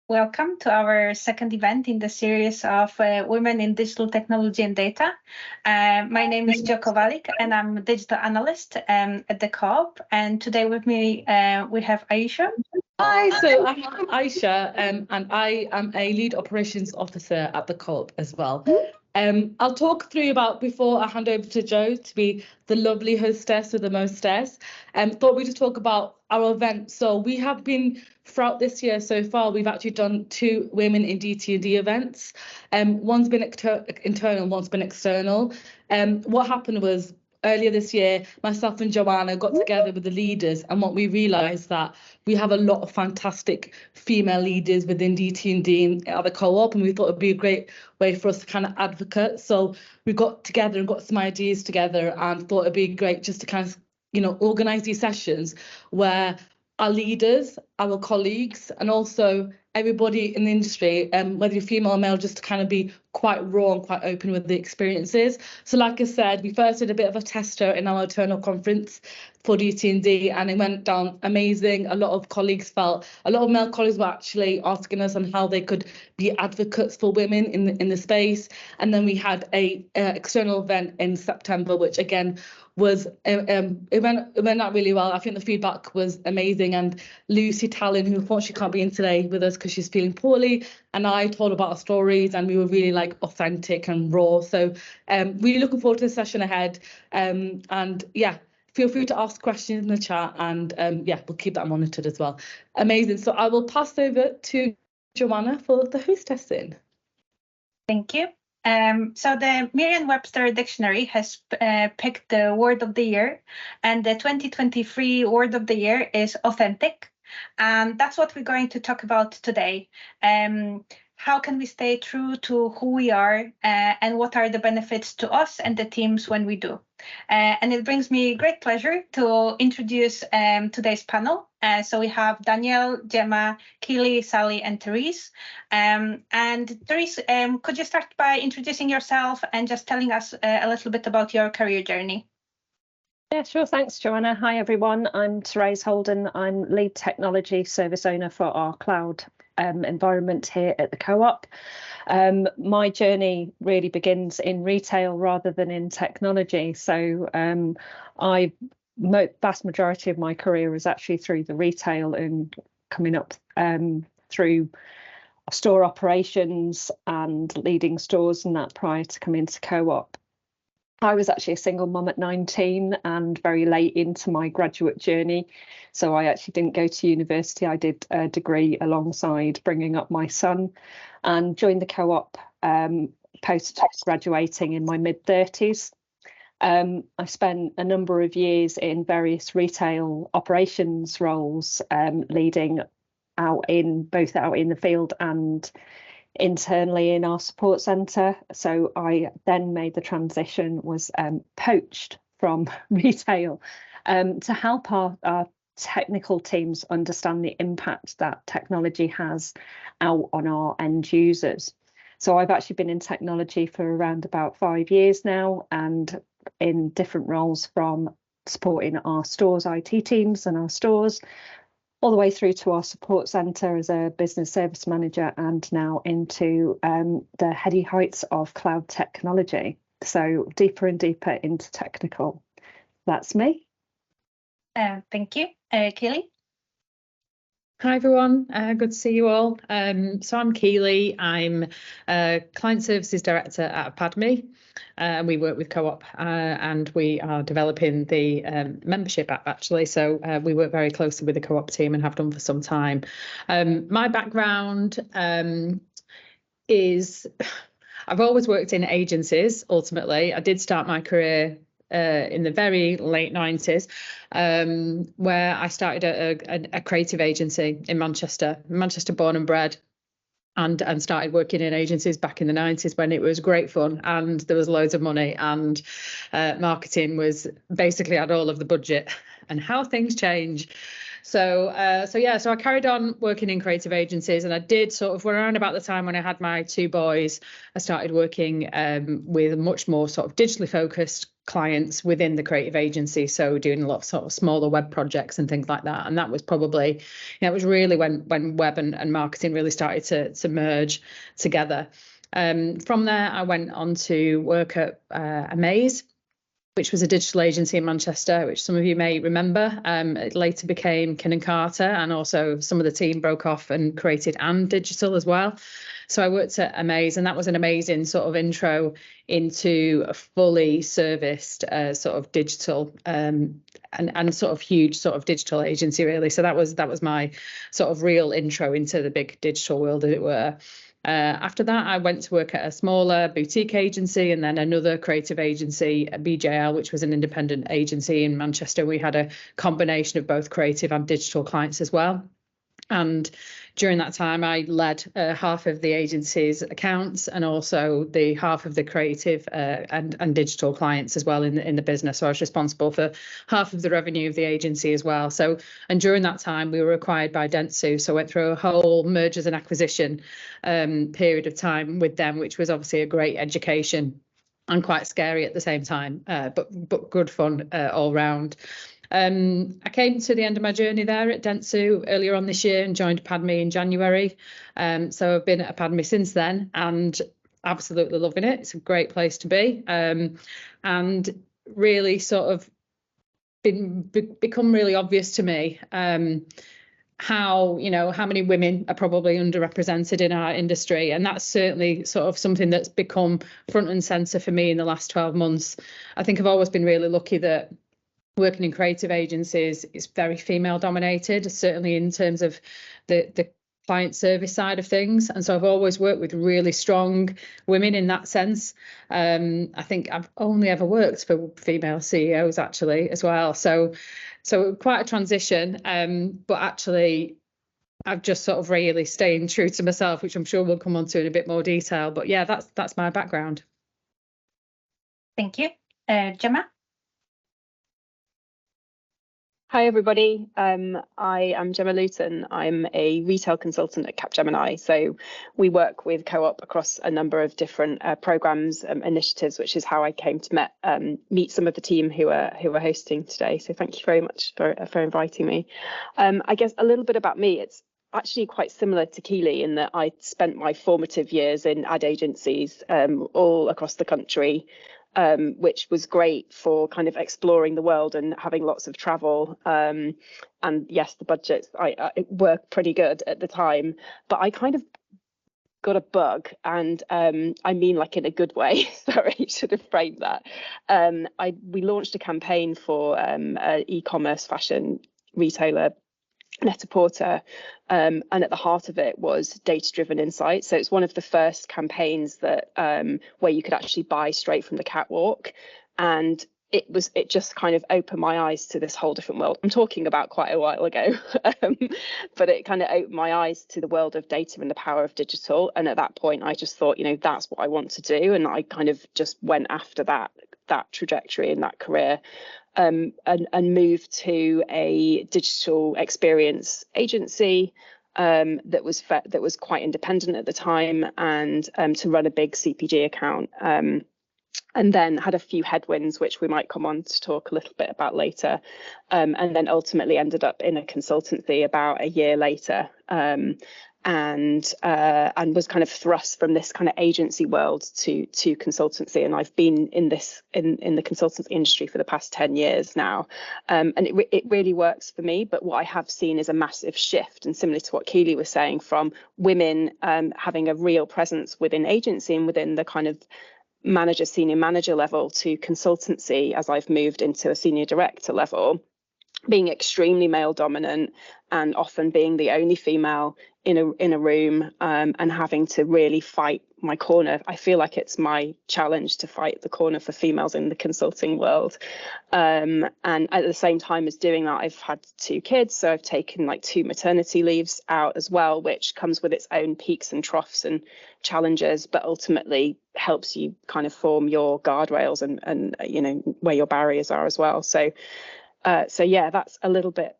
Welcome to our second event in the series of Women in Digital Technology and Data. My name is Jo Kowalik and I'm a digital analyst at the Co-op. And today with me we have Aisha. Hi, so I'm Aisha and I am a lead operations officer at the Co-op as well. I'll talk through about, before I hand over to Jo to be the lovely hostess with the mostess, thought we'd just talk about our event. So we have been, throughout this year so far, we've actually done 2 Women in DT&D events. One's been internal, one's been external. What happened was, earlier this year, myself and Joanna got together with the leaders, and what we realised that we have a lot of fantastic female leaders within DT&D at the Co-op, and we thought it'd be a great way for us to kind of advocate. So we got together and got some ideas together and thought it'd be great just to kind of, organise these sessions where our leaders, our colleagues, and also everybody in the industry, whether you're female or male, just to kind of be quite raw and quite open with the experiences. So like I said, we first did a bit of a tester in our internal conference for DT&D, and it went down amazing. A lot of male colleagues were actually asking us on how they could be advocates for women in the space. And then we had a external event in September, which again was it went out really well. I think the feedback was amazing, and Lucy Tallon, who unfortunately can't be in today with us because she's feeling poorly, and I told about our stories, and we were really authentic and raw. So really looking forward to the session ahead, and yeah, feel free to ask questions in the chat, and yeah, we'll keep that monitored as well. Amazing. So I will pass over to Joanna for the hostessing. Thank you. So the Merriam-Webster Dictionary has picked the word of the year, and the 2023 word of the year is authentic. And that's what we're going to talk about today. How can we stay true to who we are, and what are the benefits to us and the teams when we do? And it brings me great pleasure to introduce today's panel. So we have Danielle, Gemma, Keeley, Sally, and Therese. And Therese, could you start by introducing yourself and just telling us a little bit about your career journey? Yeah, sure. Thanks, Joanna. Hi, everyone. I'm Therese Holden. I'm lead technology service owner for our cloud environment here at the Co-op. My journey really begins in retail rather than in technology. So vast majority of my career was actually through the retail and coming up through store operations and leading stores and that prior to coming to Co-op. I was actually a single mum at 19 and very late into my graduate journey. So I actually didn't go to university. I did a degree alongside bringing up my son, and joined the Co-op post-graduating in my mid-30s. I spent a number of years in various retail operations roles, leading both out in the field and internally in our support centre. So I then made the transition, was poached from retail to help our technical teams understand the impact that technology has out on our end users. So I've actually been in technology for around about 5 years now, and in different roles, from supporting our stores IT teams and our stores, all the way through to our support centre as a business service manager, and now into the heady heights of cloud technology. So deeper and deeper into technical. That's me. Thank you. Keeley? Hi everyone, good to see you all. So I'm Keeley. I'm Client Services Director at Apadmi. We work with Co-op and we are developing the membership app actually. So we work very closely with the Co-op team and have done for some time. My background is I've always worked in agencies. Ultimately, I did start my career in the very late 90s, where I started a creative agency in Manchester born and bred, and started working in agencies back in the 90s when it was great fun and there was loads of money, and marketing was basically had all of the budget, and how things change. So I carried on working in creative agencies, and I did sort of around about the time when I had my 2 boys, I started working with much more sort of digitally focused clients within the creative agency, so doing a lot of sort of smaller web projects and things like that. And that was probably, it was really when web and marketing really started to merge together. From there, I went on to work at Amaze, which was a digital agency in Manchester, which some of you may remember. It later became Kin & Carter, and also some of the team broke off and created and digital as well. So I worked at Amaze, and that was an amazing sort of intro into a fully serviced sort of digital and sort of huge sort of digital agency, really. So that was my sort of real intro into the big digital world, as it were. After that, I went to work at a smaller boutique agency, and then another creative agency, BJL, which was an independent agency in Manchester. We had a combination of both creative and digital clients as well. And during that time, I led half of the agency's accounts and also the half of the creative and digital clients as well in the business. So I was responsible for half of the revenue of the agency as well. So, and during that time, we were acquired by Dentsu. So I went through a whole mergers and acquisition period of time with them, which was obviously a great education and quite scary at the same time, but good fun all round. I came to the end of my journey there at Dentsu earlier on this year and joined Apadmi in January. So I've been at Apadmi since then and absolutely loving it. It's a great place to be, and really sort of become really obvious to me how many women are probably underrepresented in our industry, and that's certainly sort of something that's become front and centre for me in the last 12 months. I think I've always been really lucky that working in creative agencies is very female dominated, certainly in terms of the client service side of things. And so I've always worked with really strong women in that sense. I think I've only ever worked for female CEOs actually as well. So quite a transition, but actually I've just sort of really staying true to myself, which I'm sure we'll come on to in a bit more detail. But yeah, that's my background. Thank you. Gemma? Hi, everybody. I am Gemma Leutton. I'm a retail consultant at Capgemini. So we work with Co-op across a number of different programs, initiatives, which is how I came to meet some of the team who are hosting today. So thank you very much for inviting me. I guess a little bit about me. It's actually quite similar to Keeley in that I spent my formative years in ad agencies all across the country. Which was great for kind of exploring the world and having lots of travel. And yes, the budgets were pretty good at the time, but I kind of got a bug, and I mean like in a good way. Sorry, should have framed that. We launched a campaign for an e-commerce fashion retailer, Net-a-Porter, and at the heart of it was data-driven insights. So it's one of the first campaigns that where you could actually buy straight from the catwalk, and it just kind of opened my eyes to this whole different world. I'm talking about quite a while ago, but it kind of opened my eyes to the world of data and the power of digital. And at that point, I just thought, that's what I want to do, and I kind of just went after that trajectory in that career. And moved to a digital experience agency that was quite independent at the time, and to run a big CPG account, and then had a few headwinds, which we might come on to talk a little bit about later, and then ultimately ended up in a consultancy about a year later, and was kind of thrust from this kind of agency world to consultancy. And I've been in the consultancy industry for the past 10 years now, and it really works for me. But what I have seen is a massive shift, and similar to what Keeley was saying, from women having a real presence within agency and within the kind of senior manager level to consultancy, as I've moved into a senior director level, being extremely male dominant and often being the only female in a room, and having to really fight my corner. I feel like it's my challenge to fight the corner for females in the consulting world. And at the same time as doing that, I've had 2 kids. So I've taken like 2 maternity leaves out as well, which comes with its own peaks and troughs and challenges, but ultimately helps you kind of form your guardrails and where your barriers are as well. So yeah, that's a little bit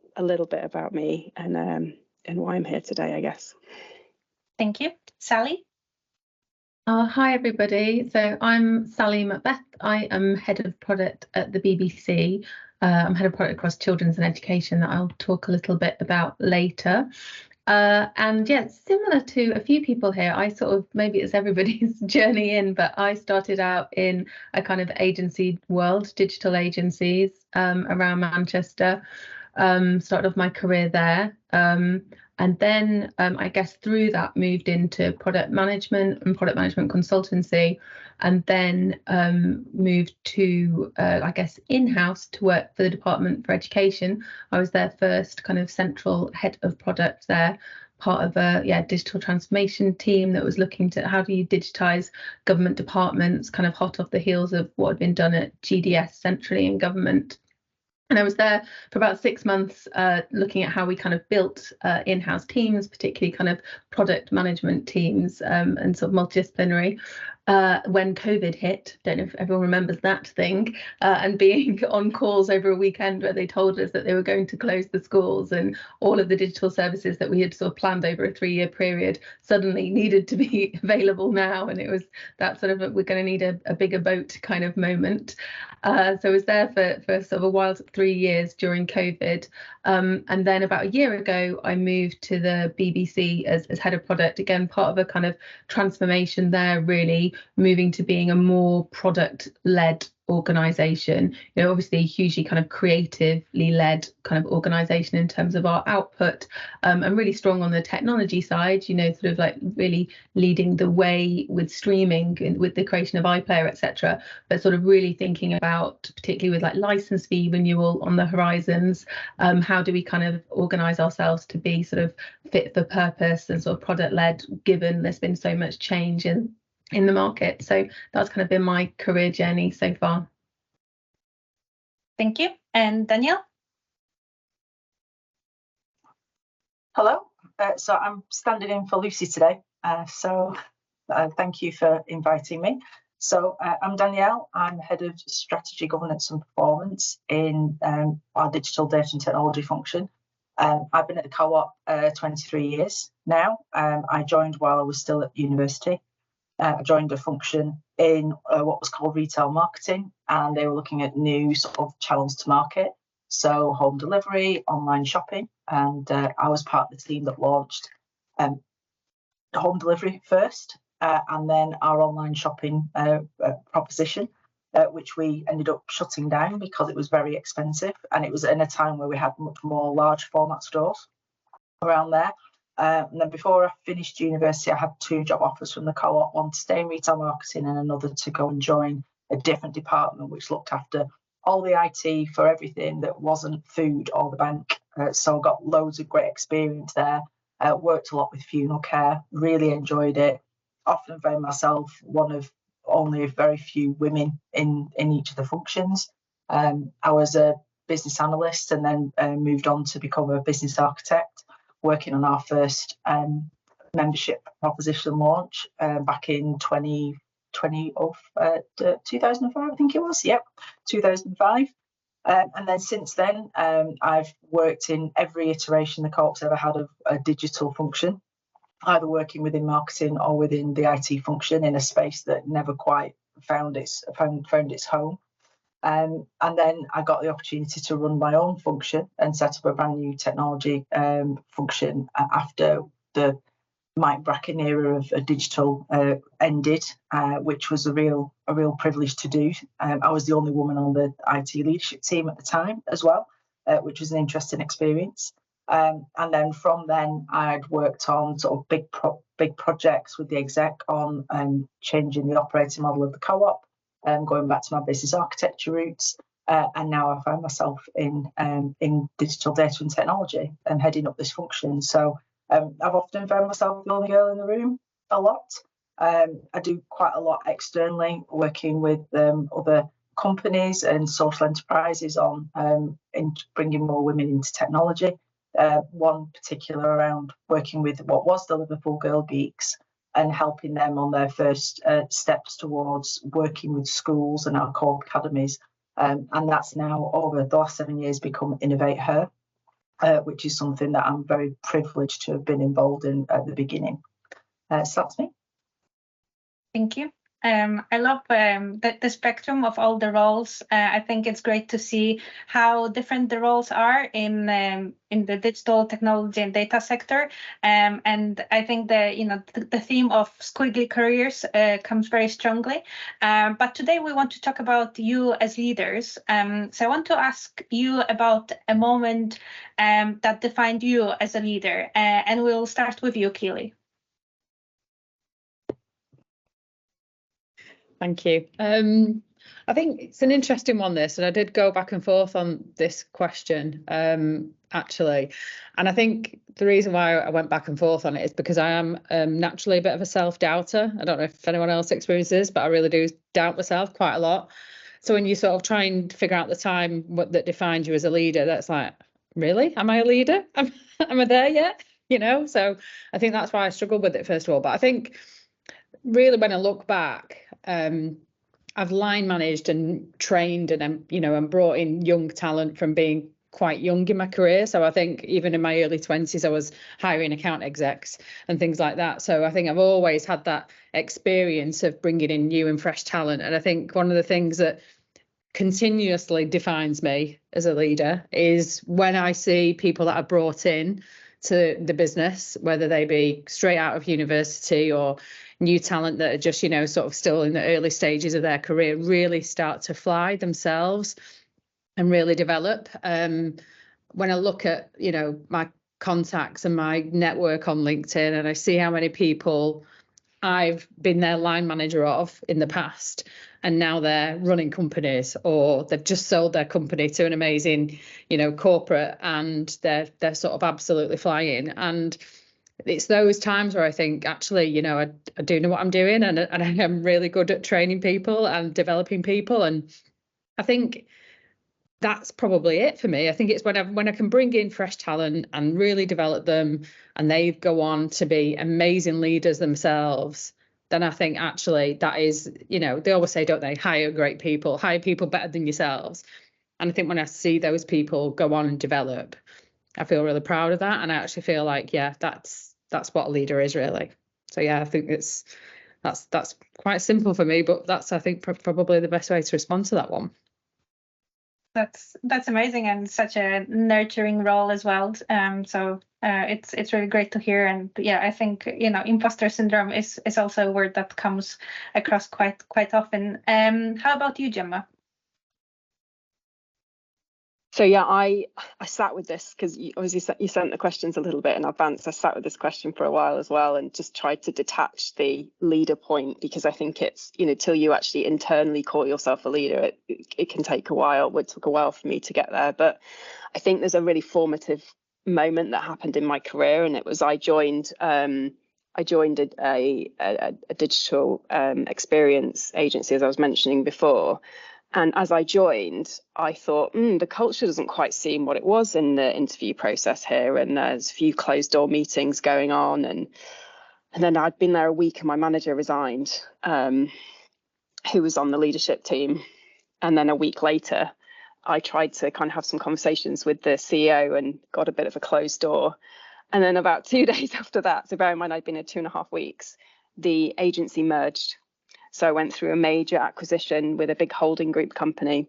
about me and why I'm here today, I guess. Thank you. Sally? Hi everybody, so I'm Sally McBeth. I am Head of Product at the BBC. I'm Head of Product across Children's and Education that I'll talk a little bit about later. And yeah, similar to a few people here, I sort of, maybe it's everybody's journey in, but I started out in a kind of agency world, digital agencies around Manchester. Started off my career there. And then I guess through that moved into product management and product management consultancy, and then moved to, I guess, in-house to work for the Department for Education. I was their first kind of central head of product there, part of a digital transformation team that was looking to how do you digitize government departments, kind of hot off the heels of what had been done at GDS centrally in government. And I was there for about 6 months looking at how we kind of built in-house teams, particularly kind of product management teams and sort of multidisciplinary. When COVID hit, don't know if everyone remembers that thing, and being on calls over a weekend where they told us that they were going to close the schools and all of the digital services that we had sort of planned over a 3-year period suddenly needed to be available now. And it was that sort of we're going to need a bigger boat kind of moment. So I was there for sort of a while, 3 years during COVID. And then about a year ago, I moved to the BBC as head of product, again, part of a kind of transformation there, really moving to being a more product-led organisation. You know, obviously hugely kind of creatively led kind of organisation in terms of our output, and really strong on the technology side, you know, sort of like really leading the way with streaming and with the creation of iPlayer, etc. But sort of really thinking about, particularly with like license fee renewal on the horizons, how do we kind of organise ourselves to be sort of fit for purpose and sort of product led, given there's been so much change in the market. So that's kind of been my career journey so far. Thank you. And Danielle? Hello. So I'm standing in for Lucy today. Thank you for inviting me. So I'm Danielle. I'm Head of Strategy, Governance and Performance in our Digital Data and Technology function. I've been at the Co-op 23 years now. I joined while I was still at university. I joined a function in what was called retail marketing, and they were looking at new sort of channels to market. So home delivery, online shopping, and I was part of the team that launched home delivery first, and then our online shopping proposition, which we ended up shutting down because it was very expensive, and it was in a time where we had much more large format stores around there. And then before I finished university, I had 2 job offers from the Co-op, one to stay in retail marketing and another to go and join a different department which looked after all the IT for everything that wasn't food or the bank. So I got loads of great experience there, worked a lot with funeral care, really enjoyed it. Often found myself one of only a very few women in each of the functions. I was a business analyst and then moved on to become a business architect, working on our first membership proposition launch back in 2005, I think it was. Yep, 2005. And then since then, I've worked in every iteration the Co-op's ever had of a digital function, either working within marketing or within the IT function in a space that never quite found its home. And then I got the opportunity to run my own function and set up a brand new technology function after the Mike Bracken era of digital ended, which was a real privilege to do. I was the only woman on the IT leadership team at the time as well, which was an interesting experience. And then from then, I'd worked on sort of big projects with the exec on changing the operating model of the Co-op, going back to my business architecture roots, and now I find myself in digital data and technology and heading up this function. So I've often found myself the only girl in the room a lot. I do quite a lot externally, working with other companies and social enterprises on in bringing more women into technology. One particular around working with what was the Liverpool Girl Geeks and helping them on their first steps towards working with schools and our core academies. And that's now, over the last 7 years, become Innovate Her, which is something that I'm very privileged to have been involved in at the beginning. So that's me. Thank you. I love the spectrum of all the roles. I think it's great to see how different the roles are in the digital technology and data sector. And I think the theme of squiggly careers comes very strongly. But today we want to talk about you as leaders. So I want to ask you about a moment that defined you as a leader. And we'll start with you, Keeley. Thank you. I think it's an interesting one, this, and I did go back and forth on this question, actually. And I think the reason why I went back and forth on it is because I am naturally a bit of a self-doubter. I don't know if anyone else experiences this, but I really do doubt myself quite a lot. So when you sort of try and figure out the time that defines you as a leader, that's like, really? Am I a leader? Am I there yet? You know, so I think that's why I struggled with it, first of all. But I think really when I look back, I've line managed and trained and and brought in young talent from being quite young in my career. So I think even in my early 20s, I was hiring account execs and things like that. So I think I've always had that experience of bringing in new and fresh talent. And I think one of the things that continuously defines me as a leader is when I see people that are brought in to the business, whether they be straight out of university or new talent that are just, sort of still in the early stages of their career, really start to fly themselves and really develop. When I look at, my contacts and my network on LinkedIn, and I see how many people I've been their line manager of in the past, and now they're running companies, or they've just sold their company to an amazing, corporate, and they're sort of absolutely flying. And it's those times where I think, actually, I do know what I'm doing, and I am really good at training people and developing people. And I think that's probably it for me. I think it's when I can bring in fresh talent and really develop them, and they go on to be amazing leaders themselves, then I think actually that is, they always say, don't they, hire people better than yourselves. And I think when I see those people go on and develop, I feel really proud of that. And I actually feel like, yeah, that's what a leader is, really. So yeah, I think that's quite simple for me, but that's, I think, probably the best way to respond to that one. That's amazing, and such a nurturing role as well. So it's really great to hear. And yeah, I think imposter syndrome is also a word that comes across quite often. How about you, Gemma? So yeah, I sat with this because obviously you sent the questions a little bit in advance. I sat with this question for a while as well, and just tried to detach the leader point, because I think it's, till you actually internally call yourself a leader, it can take a while. It took a while for me to get there, but I think there's a really formative moment that happened in my career, and it was I joined a digital experience agency, as I was mentioning before. And as I joined, I thought, the culture doesn't quite seem what it was in the interview process here. And there's a few closed door meetings going on. And then I'd been there a week and my manager resigned, who was on the leadership team. And then a week later, I tried to kind of have some conversations with the CEO and got a bit of a closed door. And then about 2 days after that, so bear in mind I'd been here 2.5 weeks, the agency merged. So I went through a major acquisition with a big holding group company,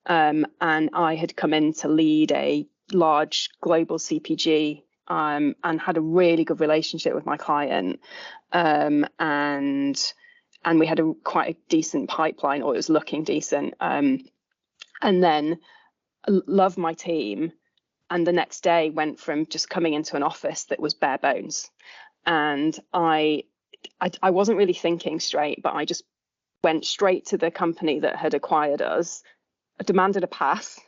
and I had come in to lead a large global CPG, and had a really good relationship with my client, and we had quite a decent pipeline, or it was looking decent, and then loved my team. And the next day went from just coming into an office that was bare bones, and I wasn't really thinking straight, but I just went straight to the company that had acquired us. I demanded a pass.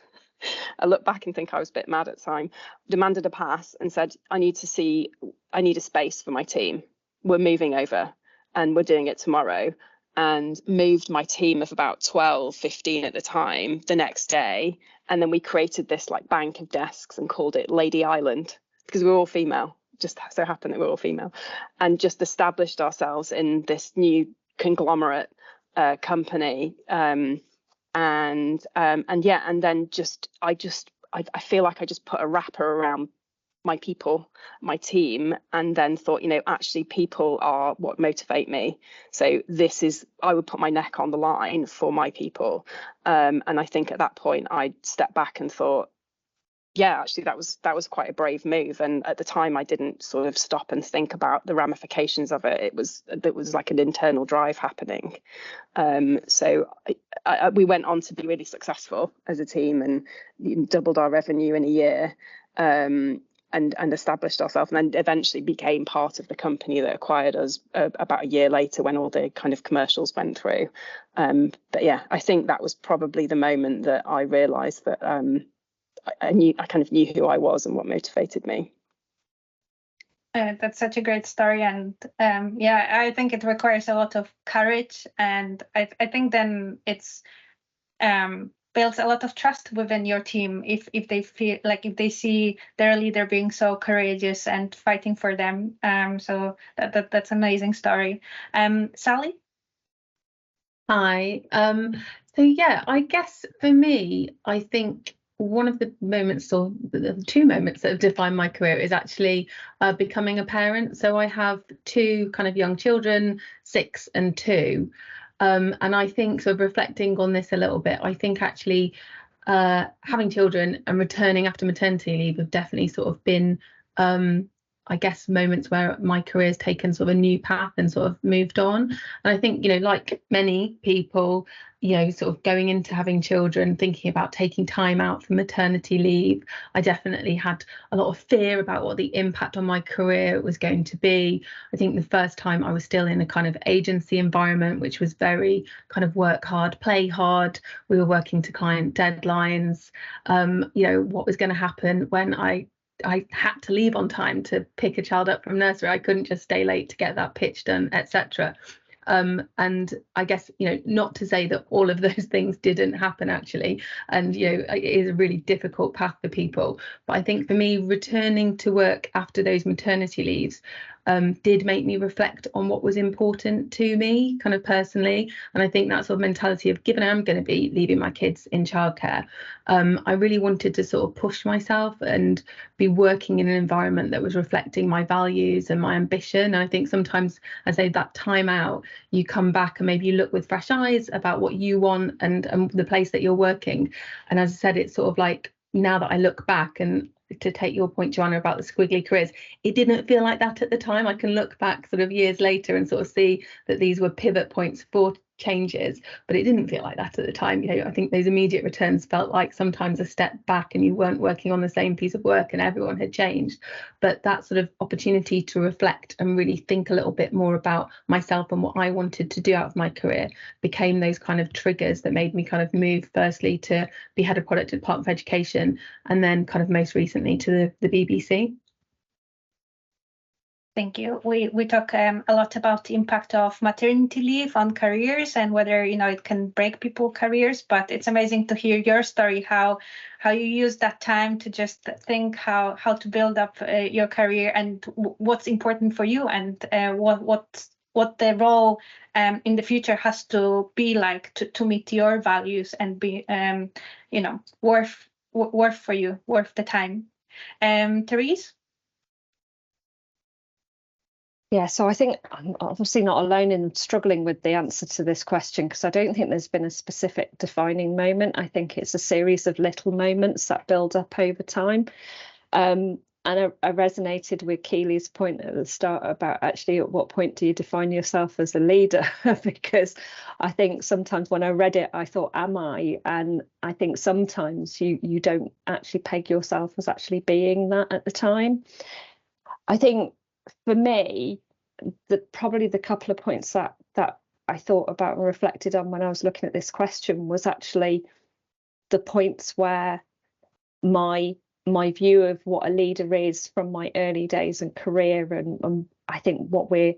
I look back and think I was a bit mad at the time. Demanded a pass and said, I need a space for my team. We're moving over and we're doing it tomorrow. And moved my team of about 12, 15 at the time the next day. And then we created this like bank of desks and called it Lady Island, because we were all female. Just so happened that we were all female, and just established ourselves in this new conglomerate company. And then I feel like I just put a wrapper around my people, my team, and then thought, you know, actually people are what motivate me. So I would put my neck on the line for my people. And I think at that point I stepped back and thought, yeah, actually that was quite a brave move. And at the time I didn't sort of stop and think about the ramifications of it. It was like an internal drive happening. So we went on to be really successful as a team and doubled our revenue in a year. And established ourselves, and then eventually became part of the company that acquired us about a year later when all the kind of commercials went through. But yeah, I think that was probably the moment that I realised that I kind of knew who I was and what motivated me. That's such a great story, and yeah, I think it requires a lot of courage, and I think then it's builds a lot of trust within your team if they feel like, if they see their leader being so courageous and fighting for them. So that's an amazing story. Sally? Hi. So yeah, I guess for me, I think one of the moments, or the two moments that have defined my career, is actually becoming a parent. So I have two kind of young children, 6 and 2. And I think, sort of reflecting on this a little bit, I think actually having children and returning after maternity leave have definitely sort of been, I guess, moments where my career has taken sort of a new path and sort of moved on. And I think, you know, like many people, you know, sort of going into having children, thinking about taking time out for maternity leave, I definitely had a lot of fear about what the impact on my career was going to be. I think the first time I was still in a kind of agency environment, which was very kind of work hard, play hard. We were working to client deadlines. You know, what was going to happen when I had to leave on time to pick a child up from nursery. I couldn't just stay late to get that pitch done, etc. And I guess, you know, not to say that all of those things didn't happen actually, and, you know, it is a really difficult path for people. But I think for me, returning to work after those maternity leaves did make me reflect on what was important to me kind of personally. And I think that sort of mentality of, given I'm going to be leaving my kids in childcare, I really wanted to sort of push myself and be working in an environment that was reflecting my values and my ambition. And I think sometimes, I say, that time out, you come back and maybe you look with fresh eyes about what you want and the place that you're working. And as I said, it's sort of like, now that I look back, and to take your point, Joanna, about the squiggly careers, it didn't feel like that at the time. I can look back sort of years later and sort of see that these were pivot points for changes, but it didn't feel like that at the time. You know, I think those immediate returns felt like sometimes a step back, and you weren't working on the same piece of work and everyone had changed. But that sort of opportunity to reflect and really think a little bit more about myself and what I wanted to do out of my career became those kind of triggers that made me kind of move firstly to be head of product at Department of Education, and then kind of most recently to the BBC. Thank you. We talk a lot about the impact of maternity leave on careers and whether, you know, it can break people's careers. But it's amazing to hear your story, how you use that time to just think how to build up your career and what's important for you, and what the role in the future has to be like to meet your values and be you know, worth for you, worth the time. Therese? Yeah, so I think I'm obviously not alone in struggling with the answer to this question, because I don't think there's been a specific defining moment. I think it's a series of little moments that build up over time. And I resonated with Keeley's point at the start about actually at what point do you define yourself as a leader? Because I think sometimes when I read it, I thought, am I? And I think sometimes you don't actually peg yourself as actually being that at the time. I think for me, probably the couple of points that I thought about and reflected on when I was looking at this question was actually the points where my view of what a leader is from my early days and career, and I think what we're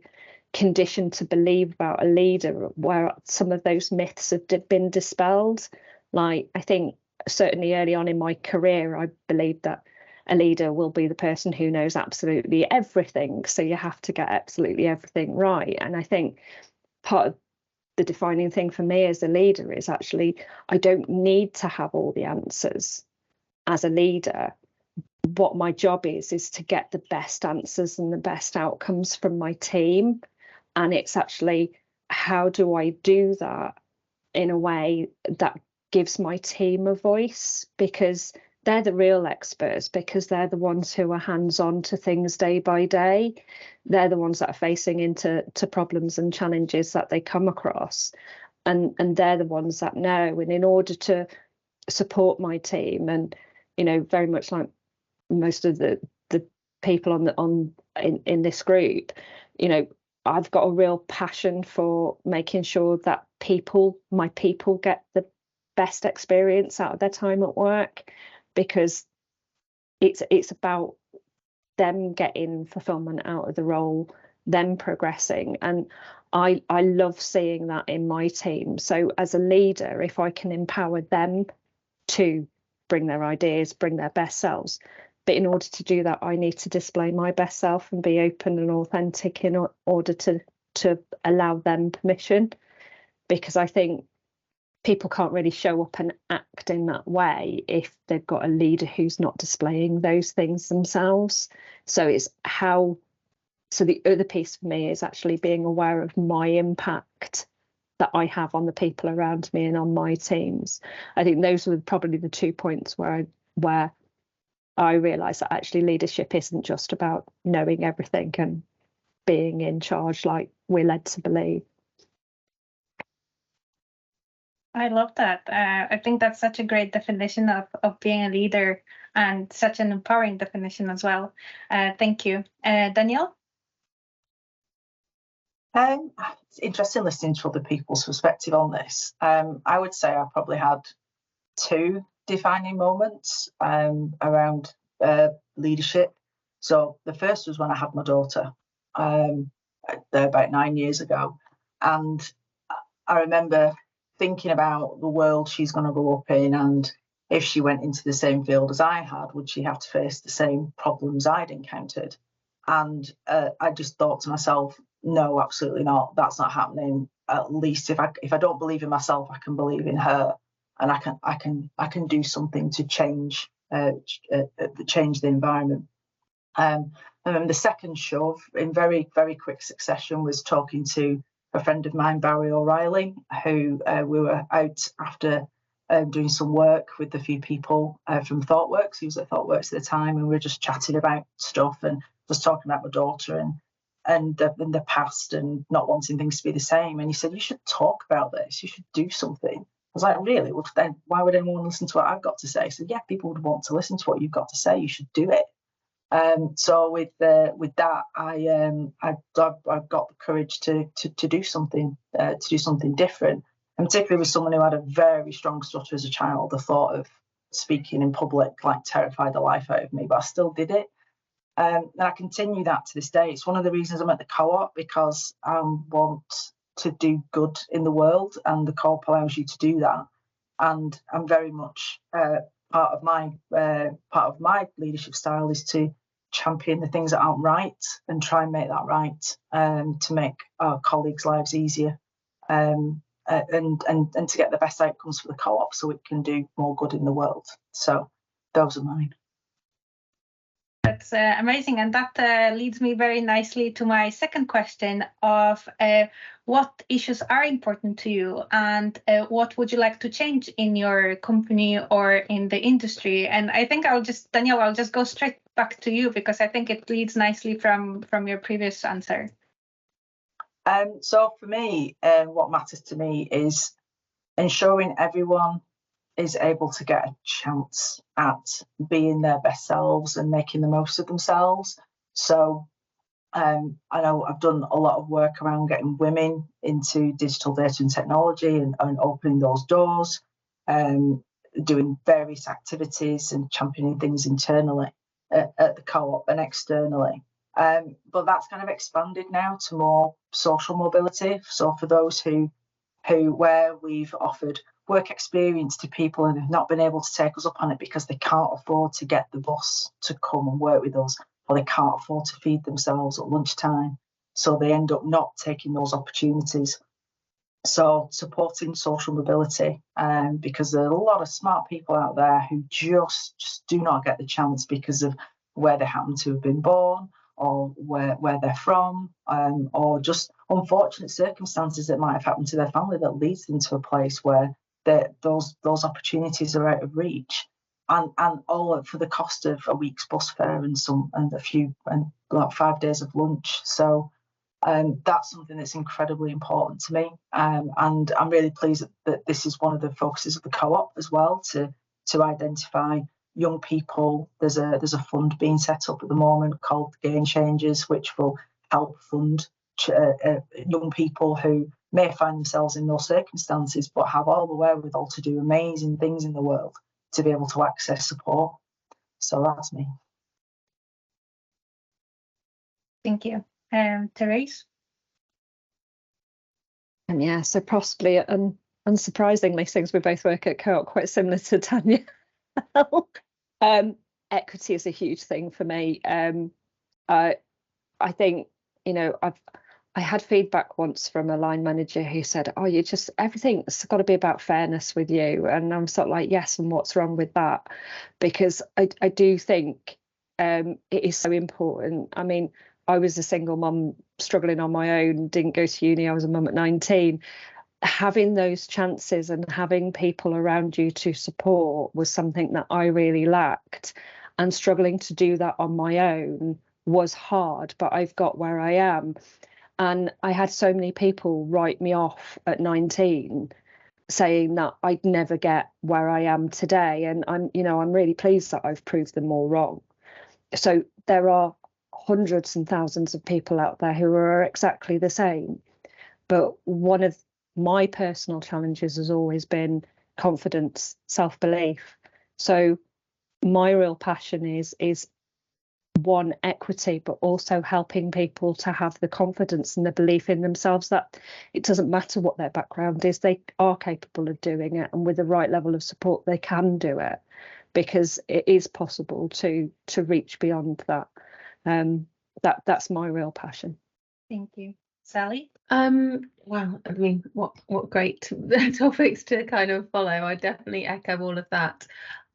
conditioned to believe about a leader, where some of those myths have been dispelled. Like, I think certainly early on in my career, I believed that a leader will be the person who knows absolutely everything. So you have to get absolutely everything right. And I think part of the defining thing for me as a leader is actually I don't need to have all the answers as a leader, what my job is to get the best answers and the best outcomes from my team. And it's actually, how do I do that in a way that gives my team a voice? Because they're the real experts, because they're the ones who are hands-on to things day by day. They're the ones that are facing into problems and challenges that they come across. And they're the ones that know. And in order to support my team, and, you know, very much like most of the people in this group, you know, I've got a real passion for making sure that my people get the best experience out of their time at work, because it's about them getting fulfillment out of the role, them progressing. And I love seeing that in my team. So as a leader, if I can empower them to bring their ideas, bring their best selves, but in order to do that, I need to display my best self and be open and authentic in order to allow them permission, because I think people can't really show up and act in that way if they've got a leader who's not displaying those things themselves. So the other piece for me is actually being aware of my impact that I have on the people around me and on my teams. I think those were probably the 2 points where I realised that actually leadership isn't just about knowing everything and being in charge like we're led to believe. I love that. I think that's such a great definition of being a leader, and such an empowering definition as well. Thank you. Danielle? It's interesting listening to other people's perspective on this. I would say I probably had 2 defining moments around leadership. So the first was when I had my daughter about 9 years ago, and I remember thinking about the world she's going to grow up in, and if she went into the same field as I had, would she have to face the same problems I'd encountered? And I just thought to myself, no, absolutely not. That's not happening. At least if I don't believe in myself, I can believe in her, and I can do something to change the environment. And then the second shove, in very, very quick succession, was talking to a friend of mine, Barry O'Reilly, who we were out after doing some work with a few people from ThoughtWorks. He was at ThoughtWorks at the time, and we were just chatting about stuff and just talking about my daughter and the past and not wanting things to be the same. And he said, you should talk about this. You should do something. I was like, really? Well, then why would anyone listen to what I've got to say? He said, yeah, people would want to listen to what you've got to say. You should do it. So with that, I've got the courage to do something different, and particularly with someone who had a very strong stutter as a child. The thought of speaking in public terrified the life out of me, but I still did it, and I continue that to this day. It's one of the reasons I'm at the co-op, because I want to do good in the world, and the co-op allows you to do that. And I'm very much part of my leadership style is to champion the things that aren't right and try and make that right, to make our colleagues' lives easier, and to get the best outcomes for the co-op, so it can do more good in the world. So those are mine. That's amazing, and that leads me very nicely to my second question of what issues are important to you, and what would you like to change in your company or in the industry? And I think Danielle, I'll just go straight back to you, because I think it leads nicely from your previous answer. So for me, what matters to me is ensuring everyone is able to get a chance at being their best selves and making the most of themselves. So I know I've done a lot of work around getting women into digital data and technology and opening those doors, doing various activities and championing things internally at the co-op and externally. But that's kind of expanded now to more social mobility. So for those where we've offered work experience to people and have not been able to take us up on it because they can't afford to get the bus to come and work with us, or they can't afford to feed themselves at lunchtime, so they end up not taking those opportunities. So supporting social mobility, because there are a lot of smart people out there who just do not get the chance because of where they happen to have been born, or where they're from, or just unfortunate circumstances that might have happened to their family that leads them to a place where those opportunities are out of reach, and all for the cost of a week's bus fare and like 5 days of lunch. So that's something that's incredibly important to me, and I'm really pleased that this is one of the focuses of the co-op as well, to identify young people. There's a fund being set up at the moment called Game Changers, which will help fund young people who may find themselves in those circumstances but have all the wherewithal to do amazing things in the world to be able to access support. So that's me. Thank you. Therese? And yeah, so possibly unsurprisingly, since we both work at Co-op, quite similar to Danielle. Equity is a huge thing for me. I think, I had feedback once from a line manager who said, "Oh, everything's got to be about fairness with you." And I'm sort of like, yes, and what's wrong with that? Because I do think it is so important. I mean, I was a single mum struggling on my own, didn't go to uni. I was a mum at 19. Having those chances and having people around you to support was something that I really lacked, and struggling to do that on my own was hard, but I've got where I am. And I had so many people write me off at 19 saying that I'd never get where I am today, and I'm really pleased that I've proved them all wrong. So there are hundreds and thousands of people out there who are exactly the same, but one of my personal challenges has always been confidence, self-belief. So my real passion is one, equity, but also helping people to have the confidence and the belief in themselves that it doesn't matter what their background is, they are capable of doing it, and with the right level of support they can do it, because it is possible to reach beyond that. That's my real passion. Thank you. Sally? Wow, I mean, what great topics to kind of follow. I definitely echo all of that.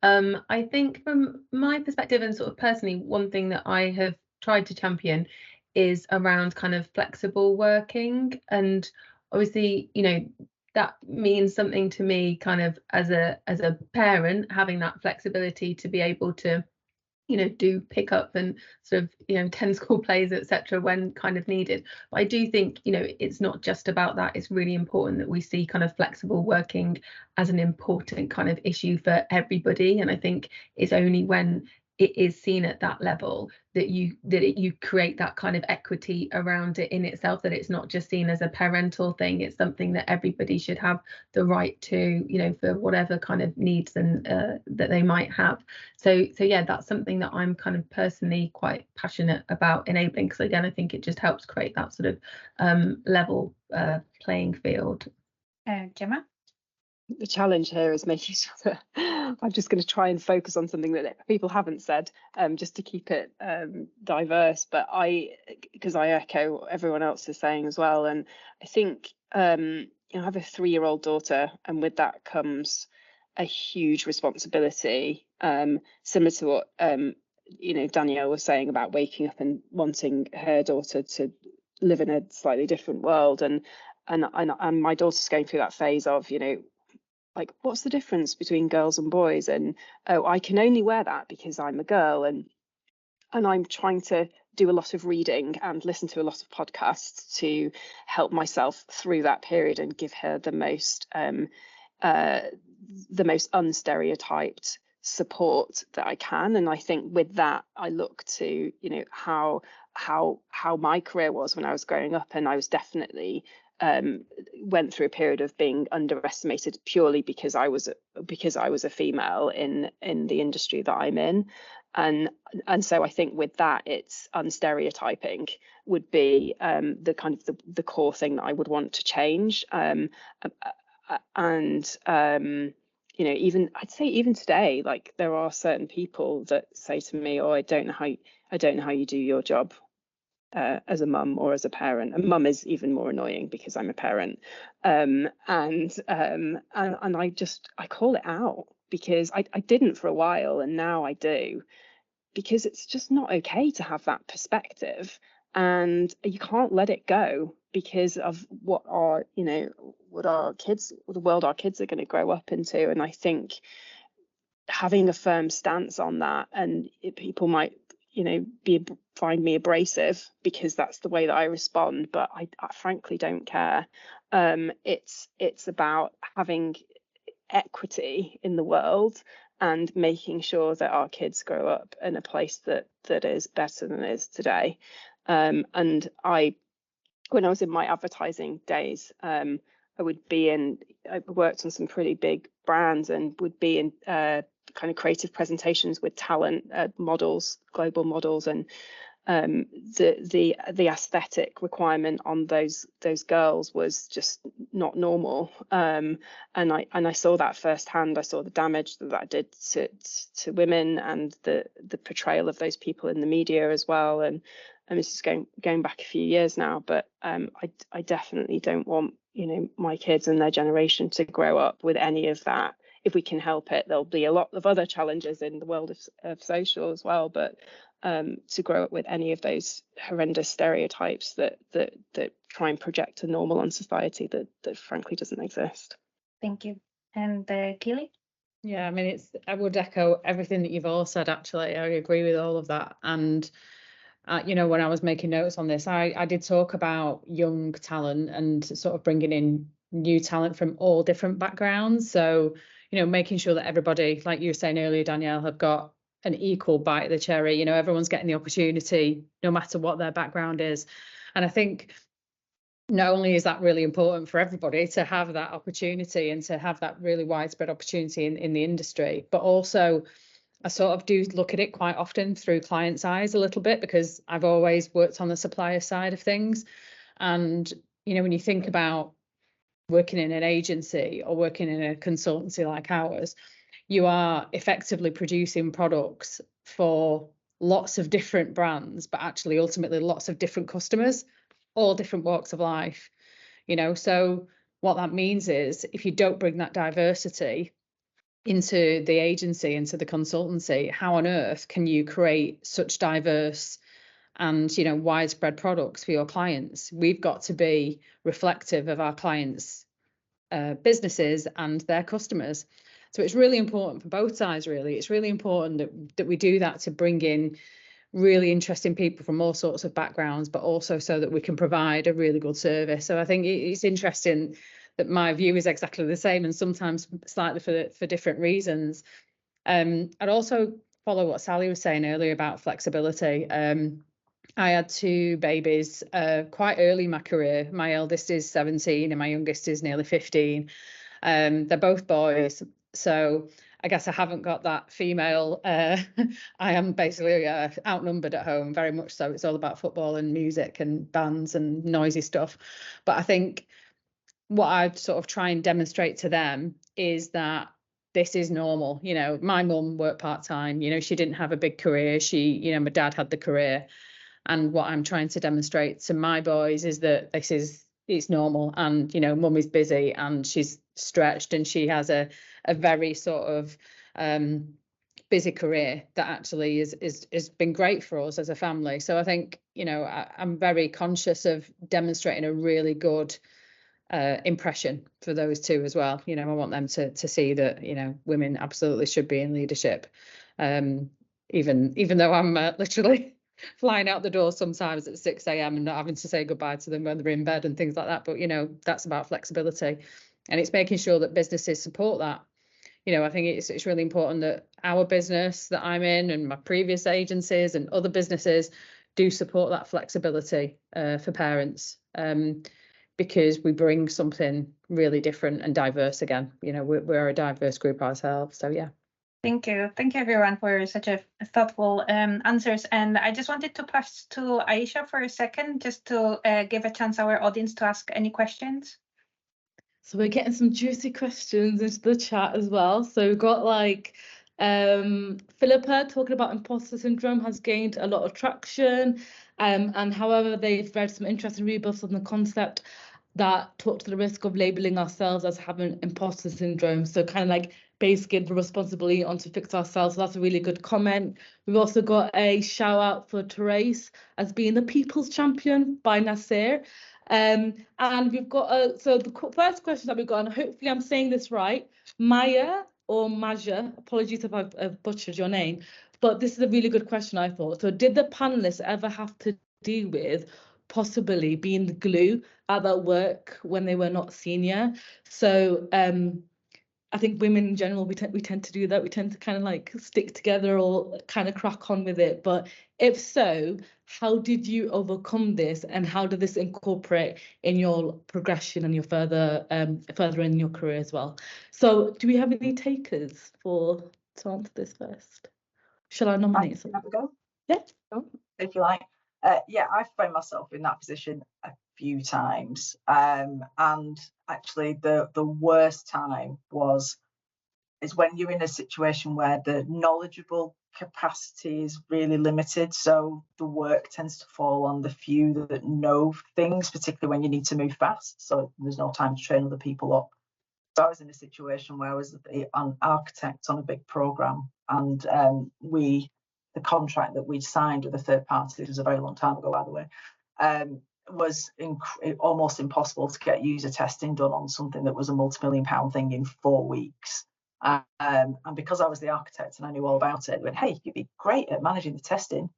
I think from my perspective and sort of personally, one thing that I have tried to champion is around kind of flexible working, and obviously, that means something to me kind of as a parent, having that flexibility to be able to do pick up and sort of 10 school plays, etc., when kind of needed. But I do think it's not just about that. It's really important that we see kind of flexible working as an important kind of issue for everybody, and I think it's only when it is seen at that level that you create that kind of equity around it in itself, that it's not just seen as a parental thing. It's something that everybody should have the right to, for whatever kind of needs and that they might have. So yeah, that's something that I'm kind of personally quite passionate about enabling, because again, I think it just helps create that sort of level playing field. Gemma? The challenge here is making sure that I'm just going to try and focus on something that people haven't said, just to keep it diverse. But because I echo everyone else is saying as well, and I think I have a 3-year-old daughter, and with that comes a huge responsibility, similar to what Danielle was saying about waking up and wanting her daughter to live in a slightly different world, and my daughter's going through that phase of like, what's the difference between girls and boys? And I can only wear that because I'm a girl, and I'm trying to do a lot of reading and listen to a lot of podcasts to help myself through that period and give her the most unstereotyped support that I can. And I think with that, I look to how my career was when I was growing up, and I was definitely went through a period of being underestimated purely because I was a female in the industry that I'm in, and so I think with that, it's unstereotyping would be the kind of the core thing that I would want to change, and even I'd say even today, like, there are certain people that say to me, "Oh, I don't know how you do your job." as a mum or as a parent. And mum is even more annoying because I'm a parent. And I call it out because I didn't for a while, and now I do, because it's just not okay to have that perspective, and you can't let it go because of what our kids, the world our kids are going to grow up into. And I think having a firm stance on that, and people might find me abrasive because that's the way that I respond, but I frankly don't care. It's about having equity in the world and making sure that our kids grow up in a place that is better than it is today. And when I was in my advertising days, I worked on some pretty big brands and would be in kind of creative presentations with talent models, global models, and the aesthetic requirement on those girls was just not normal. And I saw that firsthand. I saw the damage that did to women, and the portrayal of those people in the media as well. And this is going back a few years now, but I definitely don't want my kids and their generation to grow up with any of that. If we can help it, there'll be a lot of other challenges in the world of social as well, but to grow up with any of those horrendous stereotypes that try and project a normal on society that frankly doesn't exist. Thank you. And Keeley? Yeah, I mean, I would echo everything that you've all said, actually. I agree with all of that. And when I was making notes on this, I did talk about young talent and sort of bringing in new talent from all different backgrounds. So, making sure that everybody, like you were saying earlier, Danielle, have got an equal bite of the cherry. Everyone's getting the opportunity, no matter what their background is. And I think not only is that really important for everybody to have that opportunity and to have that really widespread opportunity in the industry, but also I sort of do look at it quite often through clients' eyes a little bit, because I've always worked on the supplier side of things. And, when you think about working in an agency or working in a consultancy like ours, you are effectively producing products for lots of different brands, but actually ultimately lots of different customers, all different walks of life. So what that means is if you don't bring that diversity into the agency, into the consultancy, how on earth can you create such diverse and widespread products for your clients? We've got to be reflective of our clients' businesses and their customers. So it's really important for both sides, really. It's really important that we do that, to bring in really interesting people from all sorts of backgrounds, but also so that we can provide a really good service. So I think it's interesting that my view is exactly the same, and sometimes slightly for different reasons. I'd also follow what Sally was saying earlier about flexibility. I had two babies quite early in my career. My eldest is 17 and my youngest is nearly 15. They're both boys. So I guess I haven't got that female. I am basically outnumbered at home, very much so. It's all about football and music and bands and noisy stuff. But I think what I sort of try and demonstrate to them is that this is normal. My mum worked part-time. She didn't have a big career. My dad had the career. And what I'm trying to demonstrate to my boys is that it's normal, and mum is busy and she's stretched and she has a very sort of busy career that actually is been great for us as a family. So I think I'm very conscious of demonstrating a really good impression for those two as well. I want them to see that women absolutely should be in leadership, even though I'm literally flying out the door sometimes at 6 a.m. and not having to say goodbye to them when they're in bed and things like that. But that's about flexibility, and it's making sure that businesses support that. I think it's really important that our business that I'm in and my previous agencies and other businesses do support that flexibility for parents, because we bring something really different and diverse. Again, we're a diverse group ourselves. So yeah. Thank you everyone for such a thoughtful answers. And I just wanted to pass to Aisha for a second, just to give a chance our audience to ask any questions. So we're getting some juicy questions into the chat as well. So we've got Philippa, talking about imposter syndrome, has gained a lot of traction. And however, they've read some interesting rebuffs on the concept that talk to the risk of labeling ourselves as having imposter syndrome. So kind of like basically the responsibility on to fix ourselves. So that's a really good comment. We've also got a shout out for Therese as being the people's champion by Nasir. And we've got so the first question that we've got, and hopefully I'm saying this right, Maya or Maja, apologies if I've butchered your name, but this is a really good question, I thought. So did the panelists ever have to deal with possibly being the glue at that work when they were not senior? So I think women in general, we tend to do that. We tend to kind of like stick together or kind of crack on with it. But if so, how did you overcome this, and how did this incorporate in your progression and your further in your career as well? So do we have any takers to answer this first? Shall I nominate someone? Have a go? Yeah. If you like. Yeah, I found myself in that position a few times, and actually the worst time is when you're in a situation where the knowledgeable capacity is really limited, so the work tends to fall on the few that know things, particularly when you need to move fast, so there's no time to train other people up. So I was in a situation where I was an architect on a big program, and the contract that we'd signed with a third party, this was a very long time ago, by the way, was almost impossible to get user testing done on something that was a multi-million-pound thing in 4 weeks. And because I was the architect and I knew all about it, I went, hey, you'd be great at managing the testing.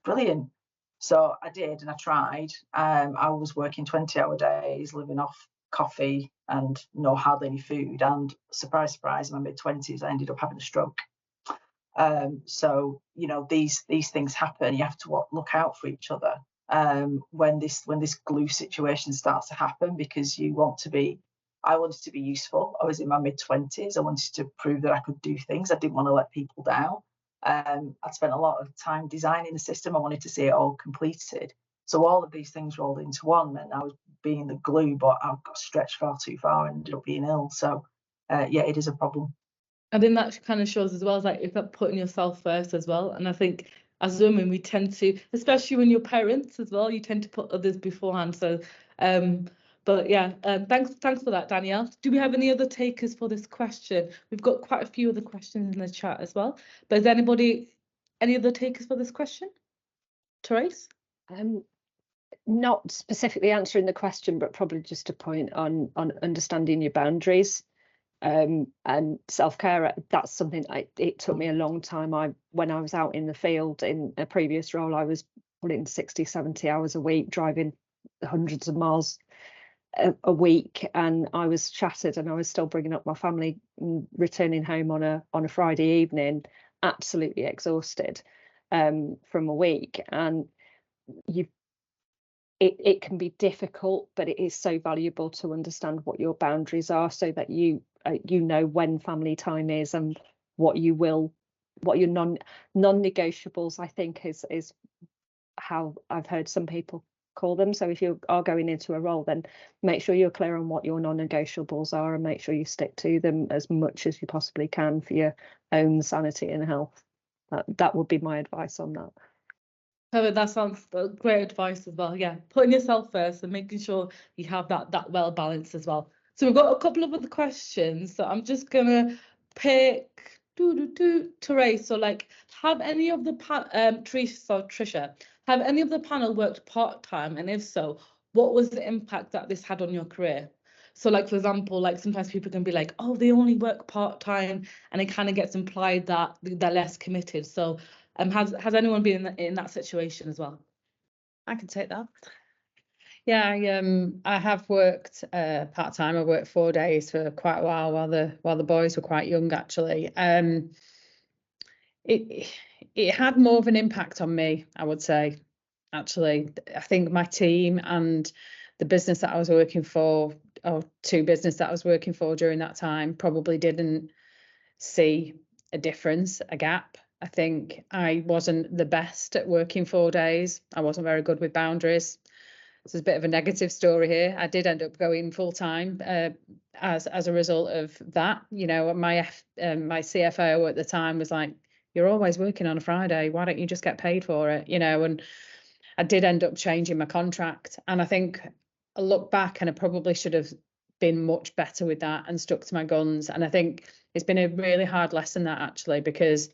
Brilliant. So I did, and I tried. I was working 20-hour days, living off coffee and hardly any food. And surprise, surprise, in my mid-20s, I ended up having a stroke. So these things happen. You have to look out for each other when this glue situation starts to happen, because I wanted to be useful. I was in my mid-20s. I wanted to prove that I could do things. I didn't want to let people down. I'd spent a lot of time designing the system. I wanted to see it all completed. So all of these things rolled into one, and I was being the glue, but I got stretched far too far and ended up being ill. So yeah, it is a problem. I think that kind of shows as well, as like if you're putting yourself first as well. And I think as women, we tend to, especially when you're parents as well, you tend to put others beforehand. So, but yeah, thanks for that, Danielle. Do we have any other takers for this question? We've got quite a few other questions in the chat as well. But is anybody, any other takers for this question? Therese? Not specifically answering the question, but probably just a point on understanding your boundaries. And self-care, that's something it took me a long time. When I was out in the field in a previous role, I was putting 60-70 hours a week, driving hundreds of miles a week, and I was shattered, and I was still bringing up my family, returning home on a Friday evening, absolutely exhausted from a week. And it can be difficult, but it is so valuable to understand what your boundaries are, so that you know when family time is and what your non-negotiables, I think, is how I've heard some people call them. So if you are going into a role, then make sure you're clear on what your non-negotiables are, and make sure you stick to them as much as you possibly can for your own sanity and health. That would be my advice on that. That sounds great advice as well. Yeah, putting yourself first and making sure you have that well balanced as well. So we've got a couple of other questions. So I'm just gonna pick Therese. So like, have any of the Trisha, have any of the panel worked part-time? And if so, what was the impact that this had on your career? So like, for example, like sometimes people can be like, oh, they only work part-time, and it kind of gets implied that they're less committed. So has anyone been in that situation as well? I can take that. Yeah, I have worked part-time. I worked 4 days for quite a while while the boys were quite young, actually. It had more of an impact on me, I would say. Actually, I think my team and the business that I was working for, or two businesses that I was working for during that time, probably didn't see a difference, a gap. I think I wasn't the best at working 4 days. I wasn't very good with boundaries. there's a bit of a negative story here. I did end up going full time as a result of that. You know, my CFO at the time was like, "You're always working on a Friday. Why don't you just get paid for it?" You know, and I did end up changing my contract. And I think I look back and I probably should have been much better with that and stuck to my guns. And I think it's been a really hard lesson, that actually, because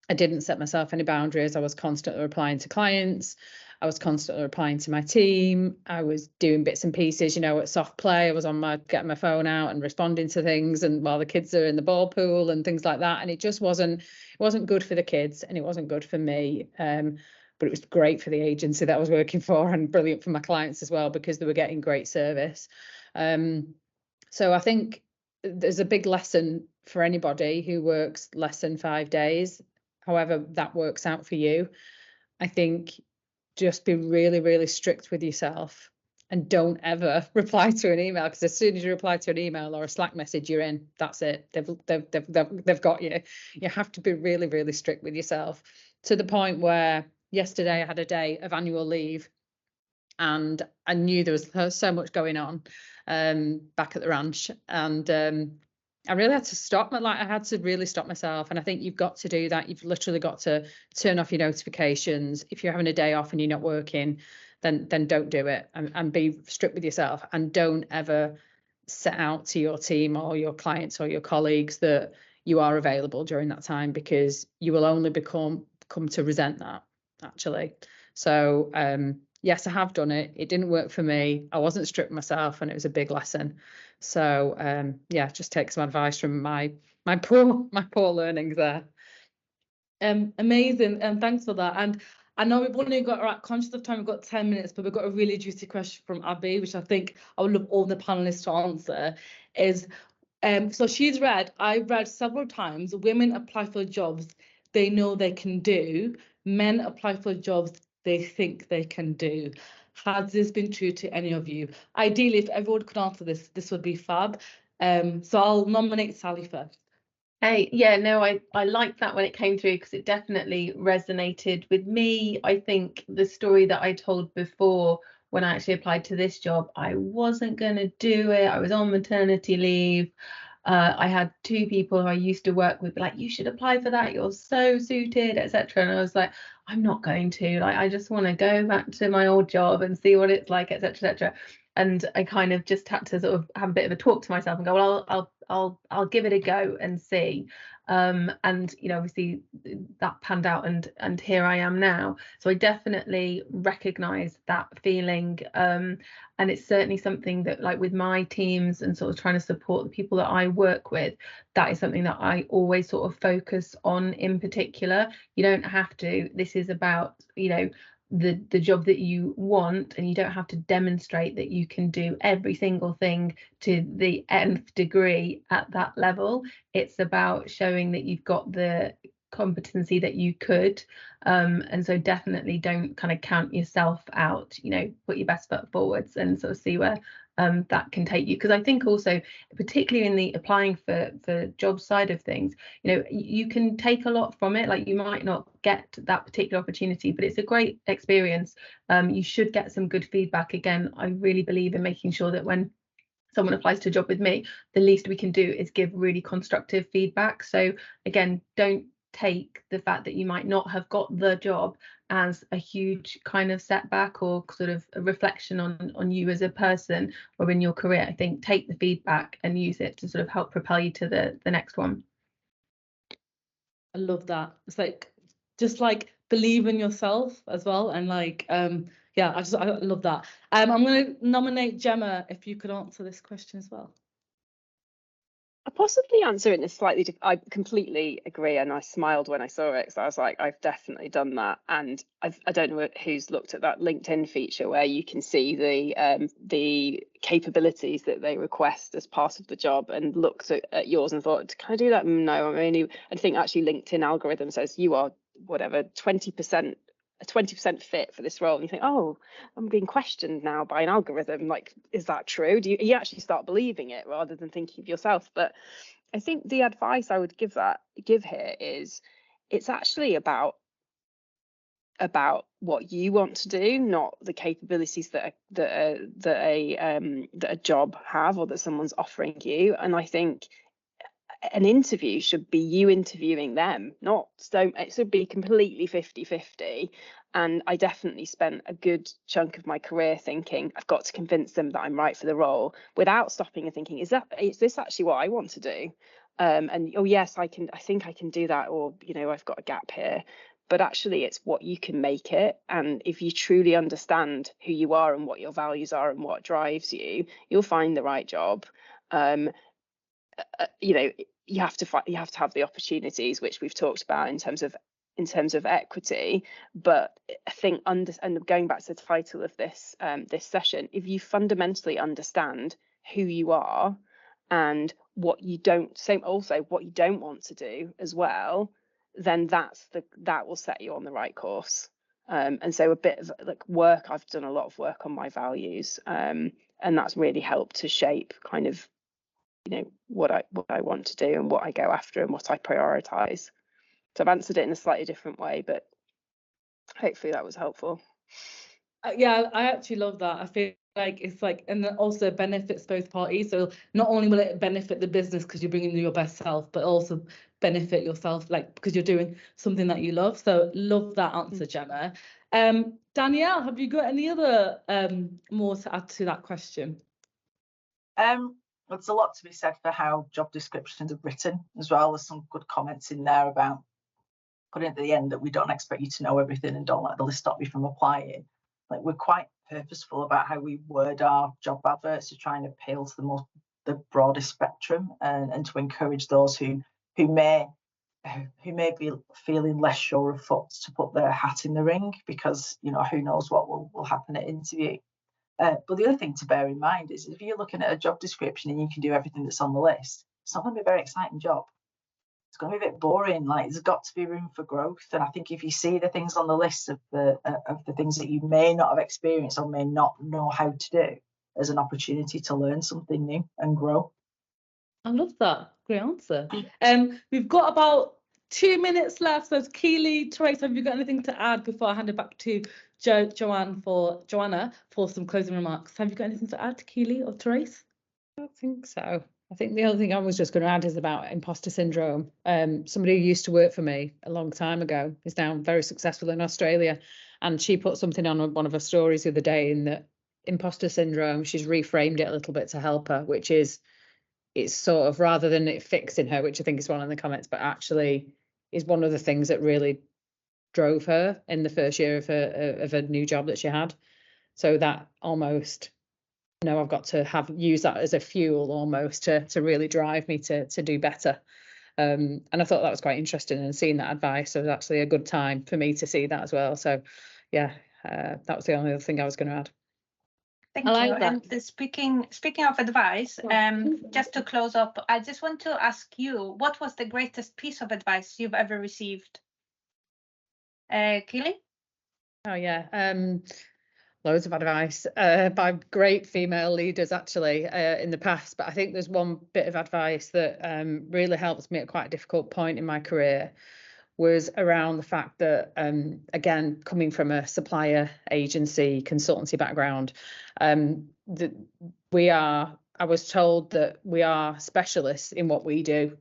I didn't set myself any boundaries. I was constantly replying to clients. I was constantly replying to my team. I was doing bits and pieces, you know, at soft play. I was getting my phone out and responding to things, and while the kids are in the ball pool and things like that. And it just wasn't good for the kids, and it wasn't good for me. But it was great for the agency that I was working for, and brilliant for my clients as well, because they were getting great service. So I think there's a big lesson for anybody who works less than 5 days, however that works out for you. I think just be really, really strict with yourself, and don't ever reply to an email, because as soon as you reply to an email or a Slack message, you're in. That's it. They've got you. You have to be really, really strict with yourself, to the point where yesterday I had a day of annual leave, and I knew there was so much going on back at the ranch, and I really had to stop. I had to really stop myself. And I think you've got to do that. You've literally got to turn off your notifications. If you're having a day off and you're not working, then don't do it, and be strict with yourself, and don't ever set out to your team or your clients or your colleagues that you are available during that time, because you will only come to resent that, actually. So yes, I have done it. It didn't work for me. I wasn't strict myself, and it was a big lesson. So yeah, just take some advice from my poor learnings there. Amazing, and thanks for that. And I know we've only got, right, conscious of time, we've got 10 minutes, but we've got a really juicy question from Abby, which I think I would love all the panelists to answer. Is so I've read several times, women apply for jobs they know they can do, men apply for jobs they think they can do. Has this been true to any of you? Ideally, if everyone could answer this would be fab. So I'll nominate Sally first. Hey, yeah, no, I liked that when it came through, because it definitely resonated with me. I think the story that I told before, when I actually applied to this job, I wasn't going to do it. I was on maternity leave. I had 2 people who I used to work with be like, you should apply for that, you're so suited, etc. And I was like, I'm not going to. Like, I just want to go back to my old job and see what it's like, etc., etc. And I kind of just had to sort of have a bit of a talk to myself and go, well, I'll give it a go and see. And you know, obviously that panned out, and here I am now. So I definitely recognize that feeling, and it's certainly something that, like, with my teams and sort of trying to support the people that I work with, that is something that I always sort of focus on in particular. You don't have to. This is about, you know, the job that you want, and you don't have to demonstrate that you can do every single thing to the nth degree at that level. It's about showing that you've got the competency that you could, and so definitely don't kind of count yourself out. You know, put your best foot forwards and sort of see where that can take you. Because I think also, particularly in the applying for job side of things, you know, you can take a lot from it. Like, you might not get that particular opportunity, but it's a great experience. You should get some good feedback. Again, I really believe in making sure that when someone applies to a job with me, the least we can do is give really constructive feedback. So again, don't take the fact that you might not have got the job as a huge kind of setback or sort of a reflection on you as a person or in your career. I think take the feedback and use it to sort of help propel you to the next one. I love that. It's like, just like, believe in yourself as well, and like yeah, I love that. I'm going to nominate Gemma, if you could answer this question as well. I possibly answer it in a slightly different. I completely agree, and I smiled when I saw it, because I was like, I've definitely done that. And I don't know who's looked at that LinkedIn feature where you can see the capabilities that they request as part of the job, and looked at yours and thought, can I do that? No, I think actually LinkedIn algorithm says you are whatever 20% fit for this role, and you think, oh, I'm being questioned now by an algorithm. Like, is that true? You actually start believing it rather than thinking of yourself? But I think the advice I would give here is, it's actually about about what you want to do, not the capabilities that a job have or that someone's offering you. And I think an interview should be you interviewing them, it should be completely 50-50. And I definitely spent a good chunk of my career thinking I've got to convince them that I'm right for the role, without stopping and thinking, is this actually what I want to do? And oh yes, I think I can do that, or I've got a gap here. But actually it's what you can make it. And if you truly understand who you are and what your values are and what drives you, you'll find the right job. You have to have the opportunities, which we've talked about in terms of equity. But I think and going back to the title of this session, if you fundamentally understand who you are and what you don't want to do as well, then that will set you on the right course. And so a bit of I've done a lot of work on my values, and that's really helped to shape kind of what I want to do and what I go after and what I prioritize. So I've answered it in a slightly different way, but hopefully that was helpful. Yeah, I actually love that. I feel like it's and it also benefits both parties. So not only will it benefit the business because you're bringing your best self, but also benefit yourself because you're doing something that you love. So love that answer, Gemma. Danielle, have you got any other more to add to that question? There's a lot to be said for how job descriptions are written as well. There's some good comments in there about putting at the end that we don't expect you to know everything and don't let the list stop you from applying. We're quite purposeful about how we word our job adverts to try and appeal to the broadest spectrum, and to encourage those who may be feeling less sure of foot to put their hat in the ring, because who knows what will happen at interview. But the other thing to bear in mind is if you're looking at a job description and you can do everything that's on the list, it's not going to be a very exciting job. It's going to be a bit boring. There's got to be room for growth. And I think if you see the things on the list of the things that you may not have experienced or may not know how to do, as an opportunity to learn something new and grow. I love that. Great answer. We've got about 2 minutes left. So Keeley, Therese, have you got anything to add before I hand it back to Joanna for some closing remarks? Have you got anything to add, Keeley or Therese? I don't think so. I think the other thing I was just going to add is about imposter syndrome. Somebody who used to work for me a long time ago is now very successful in Australia, and she put something on one of her stories the other day in that imposter syndrome. She's reframed it a little bit to help her, which is it's sort of, rather than it fixing her, which I think is one in the comments, but actually is one of the things that really drove her in the first year of a new job that she had. So that almost, I've got to use that as a fuel almost to really drive me to do better. And I thought that was quite interesting, and seeing that advice was actually a good time for me to see that as well. So yeah, that was the only other thing I was going to add. Thank you. And speaking of advice, just to close up, I just want to ask you, what was the greatest piece of advice you've ever received? Keeley? Oh yeah, loads of advice by great female leaders actually in the past, but I think there's one bit of advice that really helped me at quite a difficult point in my career, was around the fact that again, coming from a supplier agency consultancy background, that I was told that we are specialists in what we do.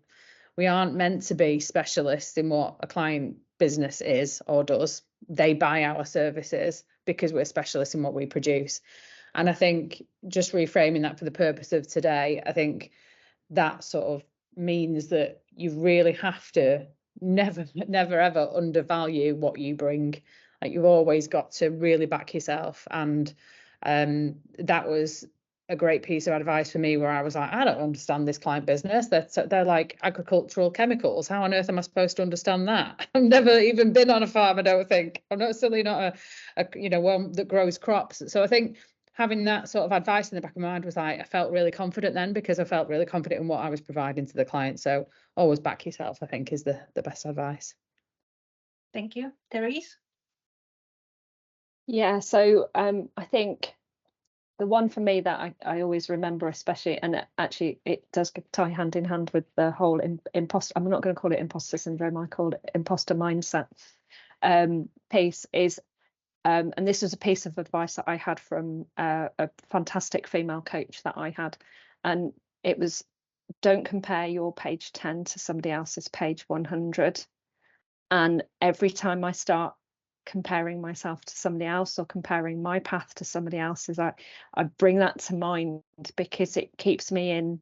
We aren't meant to be specialists in what a client business is or does. They buy our services because we're specialists in what we produce. And I think just reframing that for the purpose of today, I think that sort of means that you really have to never ever undervalue what you bring. You've always got to really back yourself. And that was a great piece of advice for me, where I was like, I don't understand this client business. They're like agricultural chemicals. How on earth am I supposed to understand that? I've never even been on a farm, I don't think. I'm certainly not a one that grows crops. So I think having that sort of advice in the back of my mind was like, I felt really confident then, because I felt really confident in what I was providing to the client. So always back yourself, I think, is the best advice. Thank you. Therese? Yeah, so I think the one for me that I always remember, especially, and actually it does tie hand in hand with the whole imposter, I'm not going to call it imposter syndrome, I call it imposter mindset. piece is, and this was a piece of advice that I had from a fantastic female coach that I had, and it was, don't compare your page 10 to somebody else's page 100. And every time I start comparing myself to somebody else or comparing my path to somebody else's, I bring that to mind, because it keeps me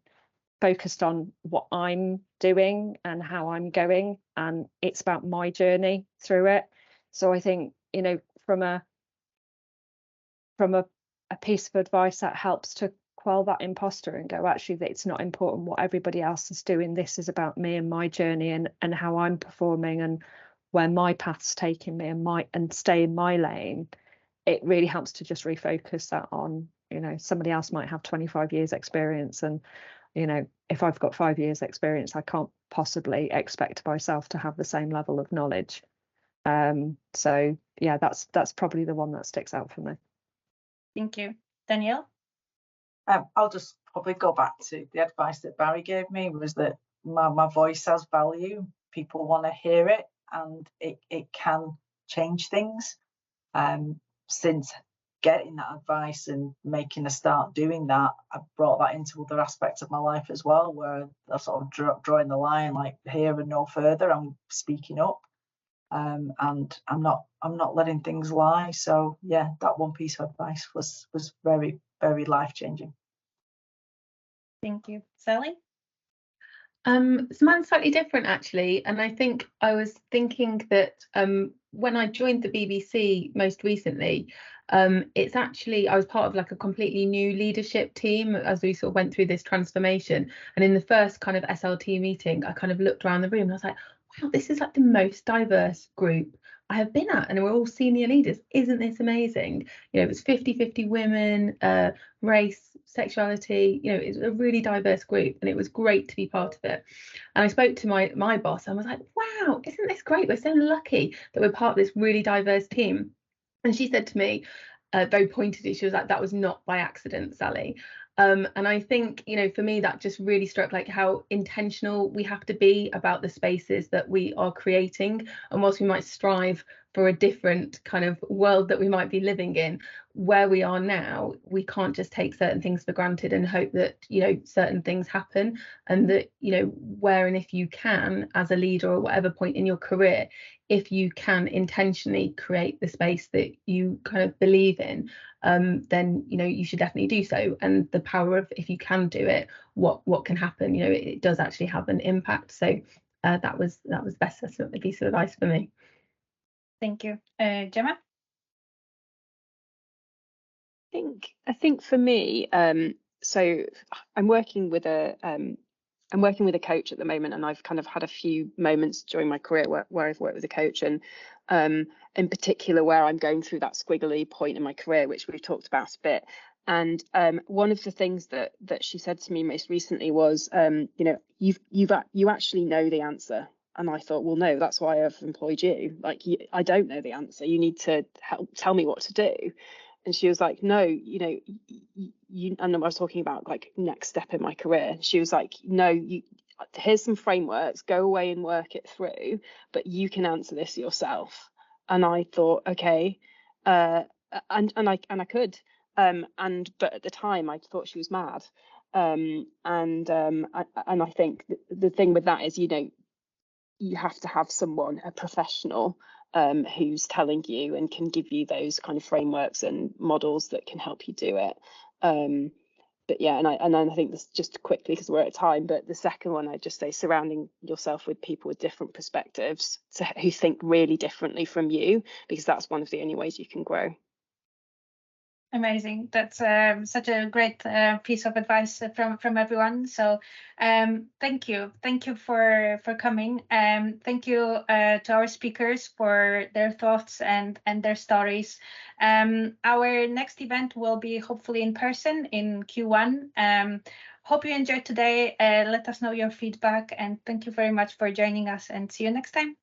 focused on what I'm doing and how I'm going, and it's about my journey through it. So I think, you know, from a piece of advice that helps to quell that imposter and go, actually, that it's not important what everybody else is doing, this is about me and my journey and how I'm performing and where my path's taking me and stay in my lane. It really helps to just refocus that on, you know, somebody else might have 25 years experience, and, you know, if I've got 5 years experience, I can't possibly expect myself to have the same level of knowledge. So yeah, that's probably the one that sticks out for me. Thank you. Danielle? I'll just probably go back to the advice that Barry gave me, was that my voice has value. People want to hear it, and it can change things. Since getting that advice and making a start doing that, I've brought that into other aspects of my life as well, where I sort of drawing the line, like here and no further. I'm speaking up, and I'm not letting things lie. So yeah, that one piece of advice was very, very life-changing. Thank you. Sally? So mine's slightly different, actually, and I think I was thinking that when I joined the BBC most recently, it's actually, I was part of like a completely new leadership team as we sort of went through this transformation. And in the first kind of SLT meeting, I kind of looked around the room and I was like, wow, this is like the most diverse group I have been at, and we're all senior leaders. Isn't this amazing? You know, it was 50-50 women, race, sexuality, you know, it's a really diverse group, and it was great to be part of it. And I spoke to my boss and I was like, wow, isn't this great? We're so lucky that we're part of this really diverse team. And she said to me, very pointedly, she was like, that was not by accident, Sally. And I think, you know, for me, that just really struck like how intentional we have to be about the spaces that we are creating. And whilst we might strive for a different kind of world that we might be living in, where we are now, we can't just take certain things for granted and hope that, you know, certain things happen, and that, you know, where and if you can, as a leader or whatever point in your career, if you can intentionally create the space that you kind of believe in, then, you know, you should definitely do so. And the power of, if you can do it, what can happen, you know, it does actually have an impact. So that was best a piece of advice for me. Thank you. Gemma? I think for me, so I'm working with a coach at the moment, and I've kind of had a few moments during my career where I've worked with a coach, and in particular where I'm going through that squiggly point in my career, which we've talked about a bit. And one of the things that she said to me most recently was, you know, you actually know the answer. And I thought, well, no, that's why I've employed you. Like, I don't know the answer. You need to tell me what to do. And she was like, no, you know, and I was talking about like next step in my career. She was like, no, here's some frameworks, go away and work it through, but you can answer this yourself. And I thought, okay, and I could, but at the time I thought she was mad. And I think the thing with that is, you know, you have to have someone, a professional, who's telling you and can give you those kind of frameworks and models that can help you do it. But yeah, and I think this, just quickly because we're at time, but the second one, I'd just say surrounding yourself with people with different perspectives, who think really differently from you, because that's one of the only ways you can grow. Amazing. That's such a great piece of advice from everyone. So thank you for coming. Thank you to our speakers for their thoughts and their stories. Our next event will be hopefully in person in Q1. Hope you enjoyed today. Let us know your feedback, and thank you very much for joining us, and see you next time.